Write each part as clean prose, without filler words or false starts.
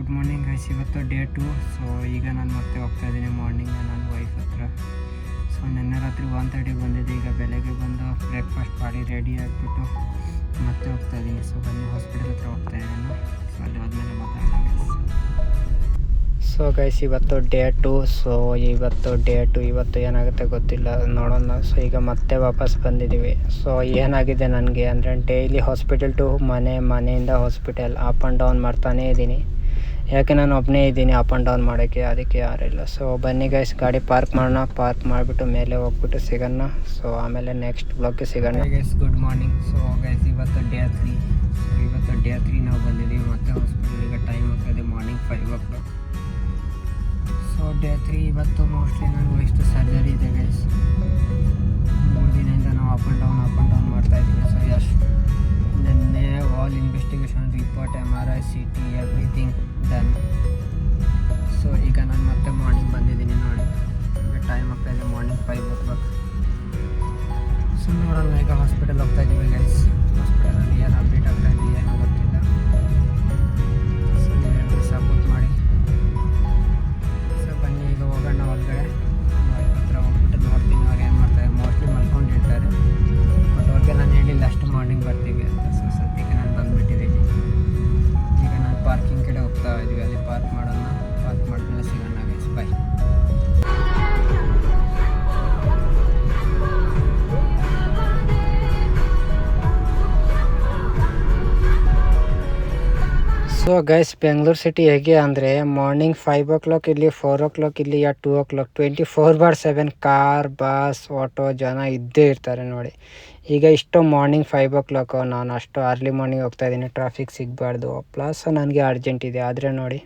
Good morning guys. ಇವತ್ತು day 2. So ಈಗ ನಾನು ಮತ್ತೆ ಹೋಗ್ತಾ ಇದ್ದೀನಿ ಮಾರ್ನಿಂಗ್ ನನ್ನ ವೈಫ್ ಹತ್ರ. ಸೊ ನಿನ್ನೆ ರಾತ್ರಿ 1:30 ಬಂದಿದ್ದೆ. ಈಗ ಬೆಳಗ್ಗೆ ಬಂದು ಬ್ರೇಕ್ಫಾಸ್ಟ್ ಮಾಡಿ ರೆಡಿ ಆಗಿಬಿಟ್ಟು ಮತ್ತೆ ಹೋಗ್ತಾ ಇದ್ದೀನಿ. ಸೊ ಬನ್ನಿ ಹಾಸ್ಪಿಟಲ್ ಹತ್ರ ಹೋಗ್ತಾ ಇದ್ದೀನಿ. ಸೊ ಅಲ್ಲಿ ಆದಮೇಲೆ ಮಾತಾಡೋಣ. ಸೊ ಗೈಸ್ ಇವತ್ತು ಡೇ 2. ಸೊ ಇವತ್ತು ಏನಾಗುತ್ತೆ ಗೊತ್ತಿಲ್ಲ, ನೋಡೋಣ. ಸೊ ಈಗ ಮತ್ತೆ ವಾಪಸ್ ಬಂದಿದ್ದೀವಿ. ಸೊ ಏನಾಗಿದೆ ನನಗೆ ಅಂದರೆ ಡೈಲಿ ಹಾಸ್ಪಿಟಲ್ ಟು ಮನೆಯಿಂದ ಹಾಸ್ಪಿಟಲ್ ಅಪ್ ಆ್ಯಂಡ್ ಡೌನ್ ಮಾಡ್ತಾನೇ ಇದ್ದೀನಿ. ಯಾಕೆ ನಾನು ಒಬ್ಬನೇ ಇದ್ದೀನಿ ಅಪ್ ಆ್ಯಂಡ್ ಡೌನ್ ಮಾಡೋಕ್ಕೆ, ಅದಕ್ಕೆ ಯಾರಿಲ್ಲ. ಸೊ ಬನ್ನಿ ಗೈಸ್, ಗಾಡಿ ಪಾರ್ಕ್ ಮಾಡೋಣ. ಪಾರ್ಕ್ ಮಾಡಿಬಿಟ್ಟು ಮೇಲೆ ಹೋಗ್ಬಿಟ್ಟು ಸಿಗೋಣ. ಸೊ ಆಮೇಲೆ ನೆಕ್ಸ್ಟ್ ಬ್ಲಾಗ್ಗೆ ಸಿಗೋಣ. Guys good morning. So guys ಇವತ್ತು ಡೇ 3. ಸೊ ಇವತ್ತು ಡೇ 3 ನಾವು ಬಂದಿದ್ದೀವಿ ಮತ್ತೆ ಹಾಸ್ಪಿಟಲ್. ಈಗ ಟೈಮ್ ಆಗ್ತಾಯಿದೆ ಮಾರ್ನಿಂಗ್ 5 o'clock. ಸೊ ಡೇ 3 ಇವತ್ತು ಮೋಸ್ಟ್ಲಿ ನನಗೂ ಎಷ್ಟು ಸರ್ಜರಿ ಇದೆ ಗೈಸ್. 3 ದಿನದಿಂದ ನಾವು ಅಪ್ ಆ್ಯಂಡ್ ಡೌನ್ ಮಾಡ್ತಾಯಿದ್ದೀನಿ. ಸೊ ಎಷ್ಟು ನಿನ್ನೆ all investigation report MRI CT everything done. So ಈಗ ನಾನು ಮತ್ತೆ ಮಾರ್ನಿಂಗ್ ಬಂದಿದ್ದೀನಿ ನೋಡಿ. ಈಗ ಟೈಮ್ ಆಗ್ತಾಯಿದೆ ಮಾರ್ನಿಂಗ್ 5 o'clock. ಸೊ ನೋಡೋಣ, ಈಗ ಹಾಸ್ಪಿಟಲ್ ಹೋಗ್ತಾ ಇದ್ದೀವಿ ಗೈಸ್. ಹಾಸ್ಪಿಟಲಲ್ಲಿ ಏನು ಅಪ್ಡೇಟ್ ಆಗ್ತಾಯಿದೆ ಏನೋ ಗೊತ್ತಿಲ್ಲ. ಸೊ ನೀವೆಲ್ಲರೂ ಸಪೋರ್ಟ್ ಮಾಡಿ. ಬನ್ನಿ ಈಗ ಹೋಗೋಣ ಒಳಗಡೆ. ವೈಫ್ ಹತ್ರ ಹೋಗ್ಬಿಟ್ಟು ನೋಡ್ತೀನಿ ಅವ್ರು ಏನು ಮಾಡ್ತಾರೆ. ಮೋಸ್ಟ್ಲಿ ಮಲ್ಕೊಂಡಿರ್ತಾರೆ, ಬಟ್ ಅವ್ರಿಗೆ ನಾನು ಹೇಳಿಲ್ಲ ಅಷ್ಟು ಮಾರ್ನಿಂಗ್ ಬರ್ತೀವಿ ಅಂತ. ಸೊ ಸದ್ಯಕ್ಕೆ ನಾನು ಬಂದುಬಿಟ್ಟಿದ್ದೀನಿ. ಈಗ ನಾನು ಪಾರ್ಕಿಂಗ್ ಕಡೆ ಹೋಗ್ತಾ ಇದ್ದೀವಿ. ಅಲ್ಲಿ ಪಾರ್ಕ್ ಮಾಡೋಣ. ಪಾರ್ಕ್ ಮಾಡಿದ್ಮೇಲೆ ಸಿಗೋಣ ಗೈಸ್. ಬಾಯ್. ಸೊ ಗೈಸ್ ಬೆಂಗಳೂರು ಸಿಟಿ ಹೇಗೆ ಅಂದರೆ ಮಾರ್ನಿಂಗ್ 5 o'clock ಇಲ್ಲಿ, 4 o'clock ಇಲ್ಲಿ, ಯಾ 2 o'clock 24/7 ಕಾರ್, ಬಸ್, ಆಟೋ ಜನ ಇದ್ದೇ ಇರ್ತಾರೆ ನೋಡಿ. ಈಗ ಇಷ್ಟು ಮಾರ್ನಿಂಗ್ 5 o'clock ನಾನು ಅಷ್ಟು ಅರ್ಲಿ ಮಾರ್ನಿಂಗ್ ಹೋಗ್ತಾ ಇದ್ದೀನಿ. ಟ್ರಾಫಿಕ್ ಸಿಗಬಾರ್ದು, ಪ್ಲಸ್ ನನಗೆ ಅರ್ಜೆಂಟ್ ಇದೆ. ಆದರೆ ನೋಡಿ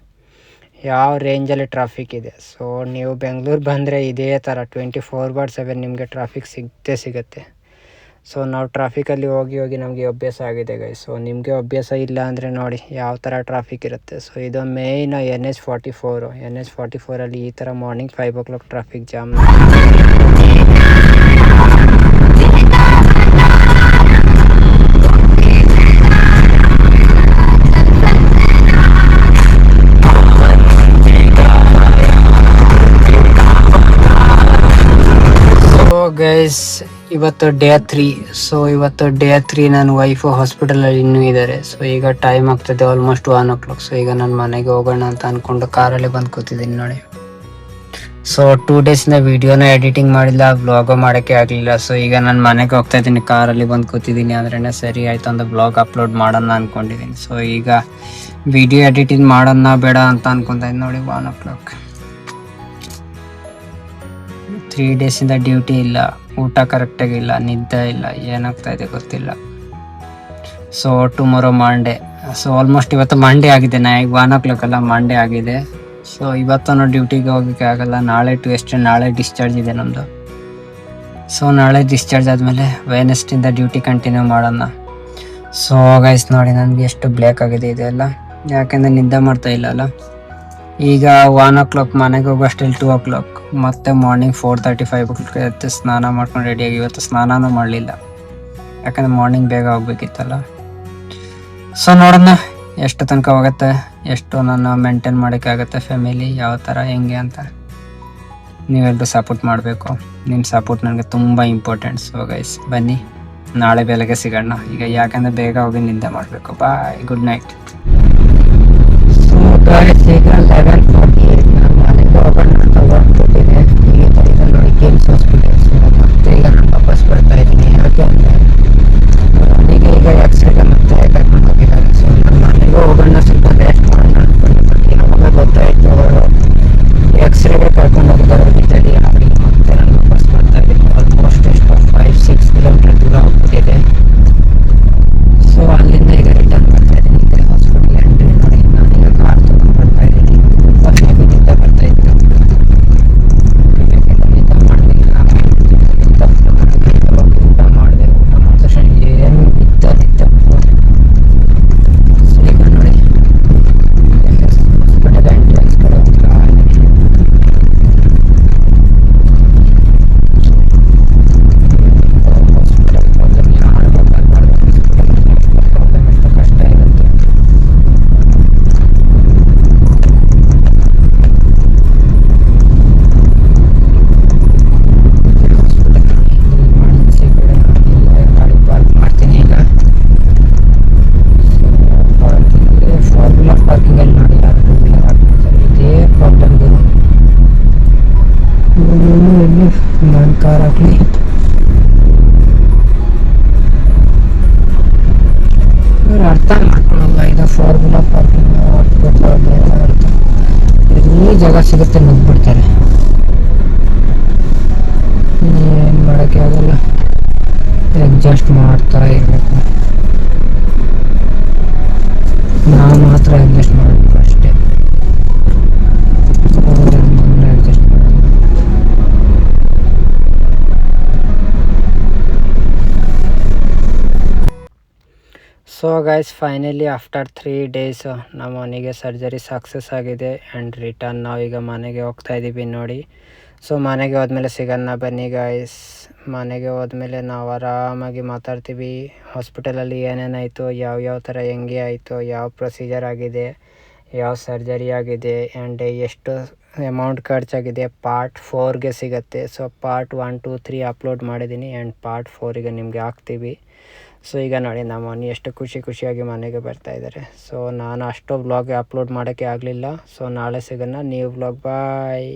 ಯಾವ ರೇಂಜಲ್ಲಿ ಟ್ರಾಫಿಕ್ ಇದೆ. ಸೊ ನೀವು ಬೆಂಗಳೂರು ಬಂದರೆ ಇದೇ ಥರ 24/7 ನಿಮಗೆ ಟ್ರಾಫಿಕ್ ಸಿಗುತ್ತೆ. ಸೊ ನಾವು ಟ್ರಾಫಿಕಲ್ಲಿ ಹೋಗಿ ನಮಗೆ ಅಭ್ಯಾಸ ಆಗಿದೆ ಗೈಸ್. ಸೊ ನಿಮಗೆ ಅಭ್ಯಾಸ ಇಲ್ಲ ಅಂದರೆ ನೋಡಿ ಯಾವ ಥರ ಟ್ರಾಫಿಕ್ ಇರುತ್ತೆ. ಸೊ ಇದು ಮೇಯ್ನ್ NH44 ಅಲ್ಲಿ ಈ ಥರ morning 5 o'clock traffic jam. Guys ಇವತ್ತು ಡೇ 3. ಸೊ ಇವತ್ತು ಡೇ 3 ನನ್ನ ವೈಫು ಹಾಸ್ಪಿಟಲಲ್ಲಿ ಇನ್ನೂ ಇದ್ದಾರೆ. ಸೊ ಈಗ ಟೈಮ್ ಆಗ್ತದೆ ಆಲ್ಮೋಸ್ಟ್ 1 o'clock. ಸೊ ಈಗ ನಾನು ಮನೆಗೆ ಹೋಗೋಣ ಅಂತ ಅಂದ್ಕೊಂಡು ಕಾರಲ್ಲಿ ಬಂದು ಕೂತಿದ್ದೀನಿ ನೋಡಿ. ಸೊ 2 ಡೇಸಿಂದ ವೀಡಿಯೋನ ಎಡಿಟಿಂಗ್ ಮಾಡಿಲ್ಲ, ವ್ಲಾಗು ಮಾಡೋಕ್ಕೆ ಆಗಲಿಲ್ಲ. ಸೊ ಈಗ ನಾನು ಮನೆಗೆ ಹೋಗ್ತಾ ಇದ್ದೀನಿ, ಕಾರಲ್ಲಿ ಬಂದು ಕೂತಿದ್ದೀನಿ ಅಂದ್ರೇ ಸರಿ ಆಯಿತು ಅಂತ ವ್ಲಾಗ್ ಅಪ್ಲೋಡ್ ಮಾಡೋಣ ಅಂದ್ಕೊಂಡಿದ್ದೀನಿ. ಸೊ ಈಗ ವಿಡಿಯೋ ಎಡಿಟಿಂಗ್ ಮಾಡೋಣ ಬೇಡ ಅಂತ ಅಂದ್ಕೊತಾ ಇದ್ದೀನಿ ನೋಡಿ. 1 o'clock 3 ಡೇಸಿಂದ ಡ್ಯೂಟಿ ಇಲ್ಲ, ಊಟ ಕರೆಕ್ಟಾಗಿಲ್ಲ, ನಿದ್ದೆ ಇಲ್ಲ, ಏನಾಗ್ತಾ ಇದೆ ಗೊತ್ತಿಲ್ಲ. So tomorrow Monday. So almost ಇವತ್ತು ಮಂಡೇ ಆಗಿದೆ. ಈಗ 1 o'clock ಅಲ್ಲ, ಮಂಡೇ ಆಗಿದೆ. ಸೊ ಇವತ್ತು ಡ್ಯೂಟಿಗೆ ಹೋಗೋಕ್ಕೆ ಆಗಲ್ಲ. ನಾಳೆ ಡಿಸ್ಚಾರ್ಜ್ ಇದೆ ನಮ್ಮದು. ಸೊ ನಾಳೆ ಡಿಸ್ಚಾರ್ಜ್ ಆದಮೇಲೆ ವೆಡ್ನೆಸ್ಡೇಯಿಂದ ಡ್ಯೂಟಿ ಕಂಟಿನ್ಯೂ ಮಾಡೋಣ. ಸೊ ಗೈಸ್ ನೋಡಿ ನನಗೆ ಎಷ್ಟು ಬ್ಲ್ಯಾಕ್ ಆಗಿದೆ ಇದೆಲ್ಲ, ಯಾಕೆಂದರೆ ನಿದ್ದೆ ಮಾಡ್ತಾ ಇಲ್ಲ ಅಲ್ಲ. ಈಗ 1 o'clock ಮನೆಗೆ ಹೋಗೋಷ್ಟಲ್ಲಿ 2 o'clock. ಮತ್ತೆ ಮಾರ್ನಿಂಗ್ 4:35 ಎದ್ದು ಸ್ನಾನ ಮಾಡ್ಕೊಂಡು ರೆಡಿಯಾಗಿ. ಇವತ್ತು ಸ್ನಾನನೂ ಮಾಡಲಿಲ್ಲ, ಯಾಕಂದರೆ ಮಾರ್ನಿಂಗ್ ಬೇಗ ಹೋಗ್ಬೇಕಿತ್ತಲ್ಲ. ಸೊ ನೋಡೋಣ ಎಷ್ಟು ತನಕ ಹೋಗುತ್ತೆ, ಎಷ್ಟು ನಾನು ಮೇಂಟೈನ್ ಮಾಡೋಕ್ಕಾಗತ್ತೆ ಫ್ಯಾಮಿಲಿ, ಯಾವ ಥರ ಹೆಂಗೆ ಅಂತ. ನೀವೆಲ್ಲರೂ ಸಪೋರ್ಟ್ ಮಾಡಬೇಕು. ನಿಮ್ಮ ಸಪೋರ್ಟ್ ನನಗೆ ತುಂಬ ಇಂಪಾರ್ಟೆಂಟ್. ಸೊ ಗೈಸ್ ಬನ್ನಿ, ನಾಳೆ ಬೆಳಗ್ಗೆ ಸಿಗೋಣ. ಈಗ ಯಾಕಂದರೆ ಬೇಗ ಹೋಗಿ ನಿದ್ದೆ ಮಾಡಬೇಕು. ಬಾಯ್, ಗುಡ್ ನೈಟ್. ಈಗ 11:48 ನಾನು ಮನೆಗೆ ಹೋಗೋಣ ಅಂತ ಹೊರಡ್ತಿದ್ದೀನಿ. ನೋಡಿ ಕಿಮ್ಸ್ ಹಾಸ್ಪಿಟಲ್ಸ್. ಮತ್ತೆ ಈಗ ನಾನು ವಾಪಸ್ ಬರ್ತಾ ಇದ್ದೀನಿ. ಯಾಕೆ ಅಂದರೆ ಈಗ ಎಕ್ಸ್ರೇಗೆ ಮತ್ತೆ ಕರ್ಕೊಂಡು ಹೋಗಿದ್ದಾರೆ. ಸೊ ನಾನು ಮನೆಗೆ ಹೋಗೋಣ, ಸ್ವಲ್ಪ ರೆಸ್ಟ್ ಮಾಡೋಣ ಅಂದ್ಕೊಂಡು. ಬಟ್ ಯಾವಾಗ ಗೊತ್ತಾಯಿತು ಅವರು ಎಕ್ಸ್ರೇಗೆ ಕರ್ಕೊಂಡು ಹೋಗಿದ್ದಾರೆ ಜೊತೆಲಿ. ಅವರಿಗೆ ಮತ್ತೆ ನಾನು ವಾಪಸ್ ಬರ್ತಾ ಇದ್ದೀನಿ. ಆಲ್ಮೋಸ್ಟ್ ಎಷ್ಟು 5-6 ಕಿಲೋಮೀಟರ್ ದೂರ ಹೋಗ್ಬಿಟ್ಟಿದೆ. ಸೊ ಅಲ್ಲಿಂದ ಈಗ ರಿಟರ್ನ್ ಬರ್ತಾ ಇದ್ದೀನಿ. ಹಾಸ್ಪಿಟಲ್ ಎಂಟ್ರಿ ನೋಡಿ, ನಾನೀಗ ಕಾರ್ ತೊಗೊಂಡು ಬರ್ತಾ ನಾನು ಕಾರ್ ಹಾಕಲಿ. ಇವ್ರು ಅರ್ಥ ಮಾಡ್ಕೊಳ್ಳಲ್ಲ. ಇದು 4 ಪಾರ್ಕಿಂಗ್ ಅರ್ಥ ಎಲ್ಲಿ ಜಾಗ ಸಿಗುತ್ತೆ ನುಗ್ಬಿಡ್ತಾರೆ. ಏನು ಮಾಡೋಕ್ಕೆ ಆಗಲ್ಲ, ಅಡ್ಜಸ್ಟ್ ಮಾಡ್ತಾ ಇರಬೇಕು. ನಾವು ಮಾತ್ರ ಅಡ್ಜಸ್ಟ್ ಮಾಡಬೇಕು ಅಷ್ಟೇ. ಅಡ್ಜಸ್ಟ್ ಮಾಡೋದು. So guys, finally after 3 days ನಮ್ಮ ಮನೆಗೆ ಸರ್ಜರಿ ಸಕ್ಸಸ್ ಆಗಿದೆ ಆ್ಯಂಡ್ ರಿಟರ್ನ್ ನಾವೀಗ ಮನೆಗೆ ಹೋಗ್ತಾ ಇದ್ದೀವಿ ನೋಡಿ. ಸೊ ಮನೆಗೆ ಹೋದ್ಮೇಲೆ ಸಿಗೋಣ ಬನ್ನಿ ಗೈಸ್. ಮನೆಗೆ ಹೋದ್ಮೇಲೆ ನಾವು ಆರಾಮಾಗಿ ಮಾತಾಡ್ತೀವಿ. ಹಾಸ್ಪಿಟಲಲ್ಲಿ ಏನೇನಾಯಿತು, ಯಾವ ಥರ ಹೆಂಗೆ ಆಯಿತು, ಯಾವ ಪ್ರೊಸೀಜರ್ ಆಗಿದೆ, ಯಾವ ಸರ್ಜರಿ ಆಗಿದೆ ಆ್ಯಂಡ್ ಎಷ್ಟು ಅಮೌಂಟ್ ಖರ್ಚಾಗಿದೆ ಪಾರ್ಟ್ 4ಗೆ ಸಿಗುತ್ತೆ. ಸೊ ಪಾರ್ಟ್ 1, 2, 3 ಅಪ್ಲೋಡ್ ಮಾಡಿದ್ದೀನಿ ಆ್ಯಂಡ್ ಪಾರ್ಟ್ 4ಗೆ ನಿಮಗೆ ಹಾಕ್ತೀವಿ. ಸೊ ಈಗ ನೋಡಿ ನಮ್ಮ ಮನೆ ಎಷ್ಟು ಖುಷಿಯಾಗಿ ಮನೆಗೆ ಬರ್ತಾ ಇದ್ದಾರೆ. ಸೊ ನಾನು ಅಷ್ಟು ವ್ಲಾಗ್ ಅಪ್ಲೋಡ್ ಮಾಡೋಕ್ಕೆ ಆಗಲಿಲ್ಲ. ಸೊ ನಾಳೆ ಸಿಗೋಣ ನ್ಯೂ ವ್ಲಾಗ್. ಬಾಯ್.